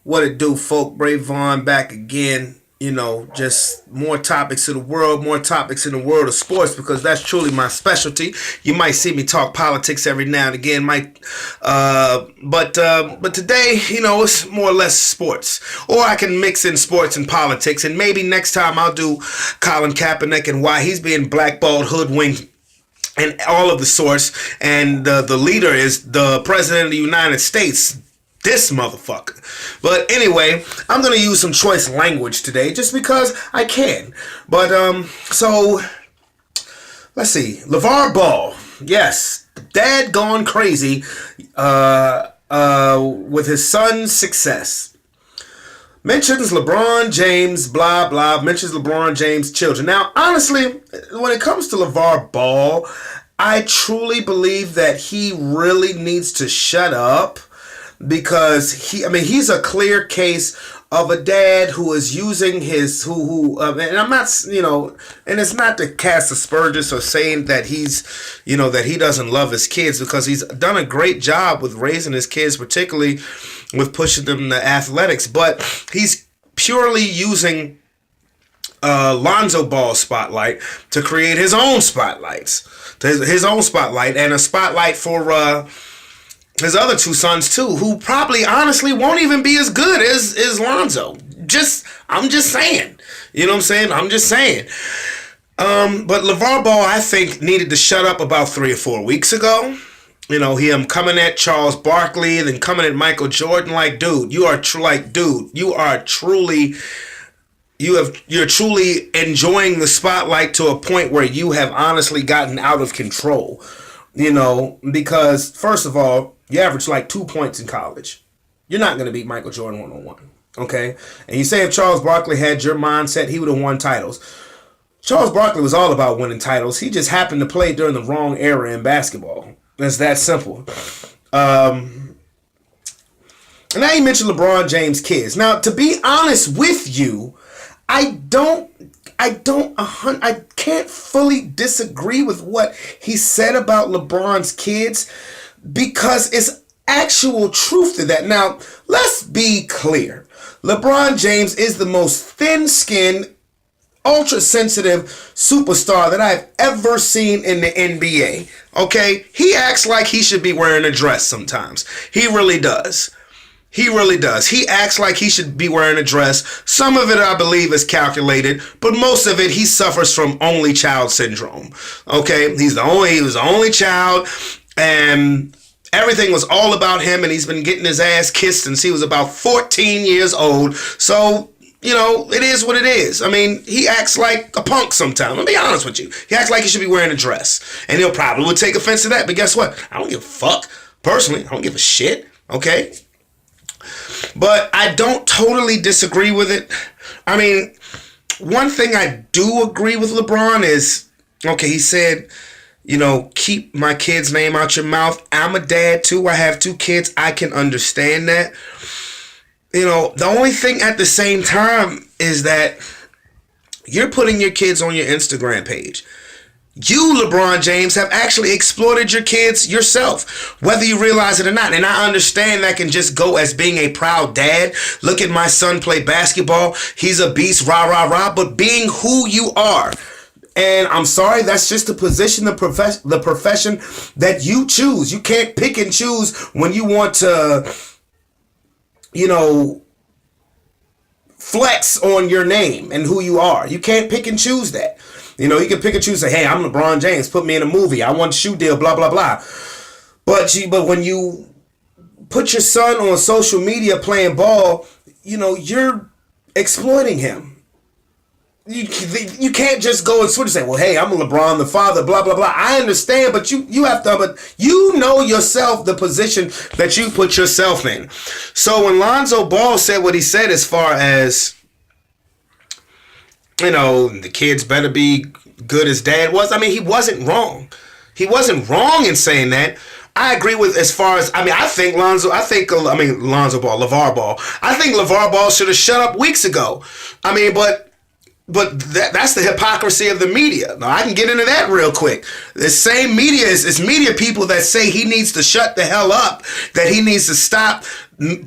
What it do, folk? Brave Vaughn back again. Just more topics of the world, more topics in the world of sports because that's truly my specialty. You might see me talk politics every now and again, but today, it's more or less sports. Or I can mix in sports and politics, and maybe next time I'll do Colin Kaepernick and why he's being blackballed, hoodwinked, and all of the sorts. And the leader is the president of the United States. This motherfucker. But anyway, I'm going to use some choice language today just because I can. But, so, let's see. LaVarr Ball. Yes. Dad gone crazy with his son's success. Mentions LeBron James, blah, blah. Mentions LeBron James' children. Now, honestly, when it comes to LaVarr Ball, I truly believe that he really needs to shut up. Because he's a clear case of a dad who is using his and I'm not, and it's not to cast aspersions or saying that he's, that he doesn't love his kids, because he's done a great job with raising his kids, particularly with pushing them to athletics, but he's purely using Lonzo Ball spotlight to create his own spotlights, his own spotlight, and a spotlight for his other two sons too, who probably honestly won't even be as good as Lonzo. I'm just saying. You know what I'm saying? I'm just saying. But LaVarr Ball, I think, needed to shut up about 3 or 4 weeks ago. Him coming at Charles Barkley, then coming at Michael Jordan, like, dude, you're truly enjoying the spotlight to a point where you have honestly gotten out of control. Because first of all, you average like 2 points in college. You're not going to beat Michael Jordan one-on-one. Okay? And you say if Charles Barkley had your mindset, he would have won titles. Charles Barkley was all about winning titles. He just happened to play during the wrong era in basketball. It's that simple. And now you mentioned LeBron James' kids. Now, to be honest with you, I can't fully disagree with what he said about LeBron's kids, because it's actual truth to that. Now, let's be clear. LeBron James is the most thin-skinned, ultra-sensitive superstar that I've ever seen in the NBA. Okay? He acts like he should be wearing a dress sometimes. He really does. He really does. He acts like he should be wearing a dress. Some of it, I believe, is calculated, but most of it, he suffers from only child syndrome. Okay? He was the only child, and everything was all about him, and he's been getting his ass kissed since he was about 14 years old. So, it is what it is. He acts like a punk sometimes. I'll be honest with you. He acts like he should be wearing a dress, and he'll probably take offense to that, but guess what? I don't give a fuck. Personally, I don't give a shit. Okay? But I don't totally disagree with it. One thing I do agree with LeBron is, okay, he said, keep my kid's name out your mouth. I'm a dad too. I have 2 kids. I can understand that. The only thing at the same time is that you're putting your kids on your Instagram page. You, LeBron James, have actually exploited your kids yourself, whether you realize it or not. And I understand that can just go as being a proud dad. Look at my son play basketball. He's a beast, rah, rah, rah. But being who you are, and I'm sorry, that's just the position, the profession that you choose. You can't pick and choose when you want to, flex on your name and who you are. You can't pick and choose that. You can pick and choose, say, hey, I'm LeBron James, put me in a movie, I want a shoe deal, blah, blah, blah. But when you put your son on social media playing ball, you're exploiting him. You can't just go and switch and say, well, hey, I'm LeBron, the father, blah, blah, blah. I understand, but you have to, but yourself, the position that you put yourself in. So when Lonzo Ball said what he said as far as, the kids better be good as dad was, he wasn't wrong. He wasn't wrong in saying that. I agree with as far as, I think LaVarr Ball. I think LaVarr Ball should have shut up weeks ago. But that's the hypocrisy of the media. Now, I can get into that real quick. The same media is media people that say he needs to shut the hell up, that he needs to stop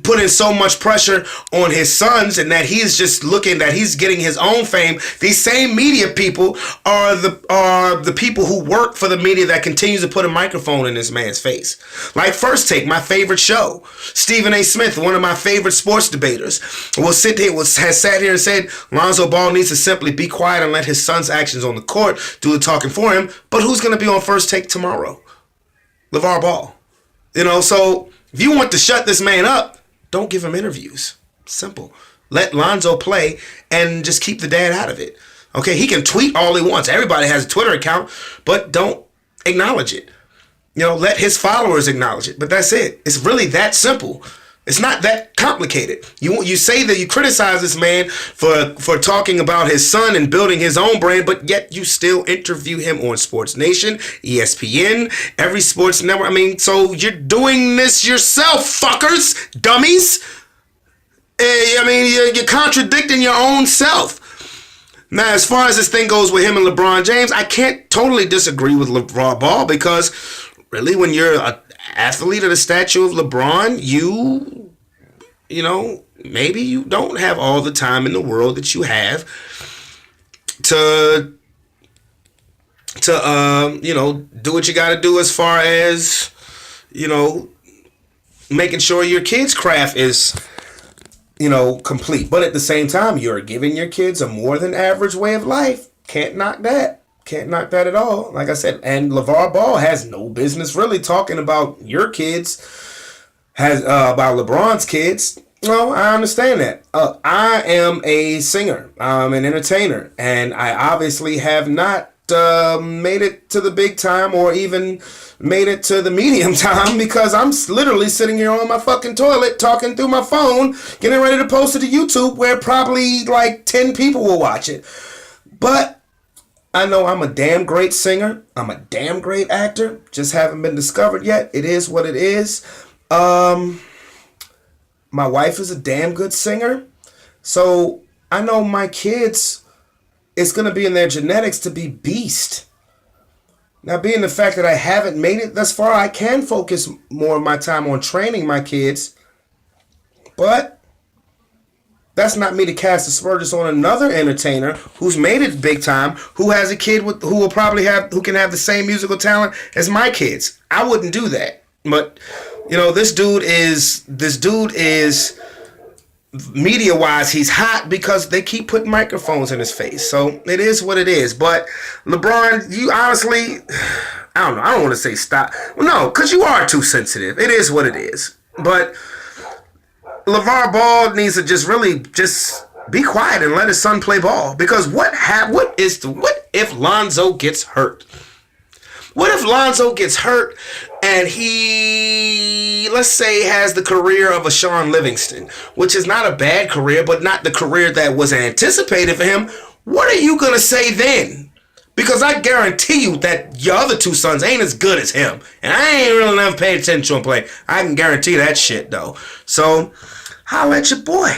putting so much pressure on his sons, and that he's just looking that he's getting his own fame. These same media people are the people who work for the media that continues to put a microphone in this man's face. Like First Take, my favorite show. Stephen A. Smith, one of my favorite sports debaters, has sat here and said Lonzo Ball needs to simply be quiet and let his son's actions on the court do the talking for him. But who's going to be on First Take tomorrow? LaVarr Ball. So if you want to shut this man up, don't give him interviews. Simple. Let Lonzo play and just keep the dad out of it. Okay, he can tweet all he wants. Everybody has a Twitter account, but don't acknowledge it. Let his followers acknowledge it. But that's it. It's really that simple. It's not that complicated. You say that you criticize this man for talking about his son and building his own brand, but yet you still interview him on Sports Nation, ESPN, every sports network. So you're doing this yourself, fuckers, dummies. You're contradicting your own self. Now, as far as this thing goes with him and LeBron James, I can't totally disagree with LaVarr Ball, because really, when you're an athlete of the stature of LeBron, maybe you don't have all the time in the world that you have to do what you got to do as far as, making sure your kid's craft is, complete. But at the same time, you're giving your kids a more than average way of life. Can't knock that. Can't knock that at all. Like I said, and LaVarr Ball has no business really talking about your kids, about LeBron's kids. No, I understand that. I am a singer. I'm an entertainer, and I obviously have not made it to the big time or even made it to the medium time, because I'm literally sitting here on my fucking toilet talking through my phone, getting ready to post it to YouTube, where probably like 10 people will watch it. But I know I'm a damn great singer. I'm a damn great actor. Just haven't been discovered yet. It is what it is. My wife is a damn good singer. So I know my kids, it's going to be in their genetics to be beast. Now, being the fact that I haven't made it thus far, I can focus more of my time on training my kids. But that's not me to cast aspersions on another entertainer who's made it big time, who has a kid who can have the same musical talent as my kids. I wouldn't do that. But this dude is media-wise, he's hot because they keep putting microphones in his face. So it is what it is. But LeBron, you honestly, I don't know. I don't want to say stop. Well, no, because you are too sensitive. It is what it is. But LaVarr Ball needs to just be quiet and let his son play ball. Because what if Lonzo gets hurt? What if Lonzo gets hurt and he, let's say, has the career of a Sean Livingston, which is not a bad career, but not the career that was anticipated for him? What are you going to say then? Because I guarantee you that your other two sons ain't as good as him. And I ain't really never paid attention to him play. I can guarantee that shit, though. So, holla at your boy.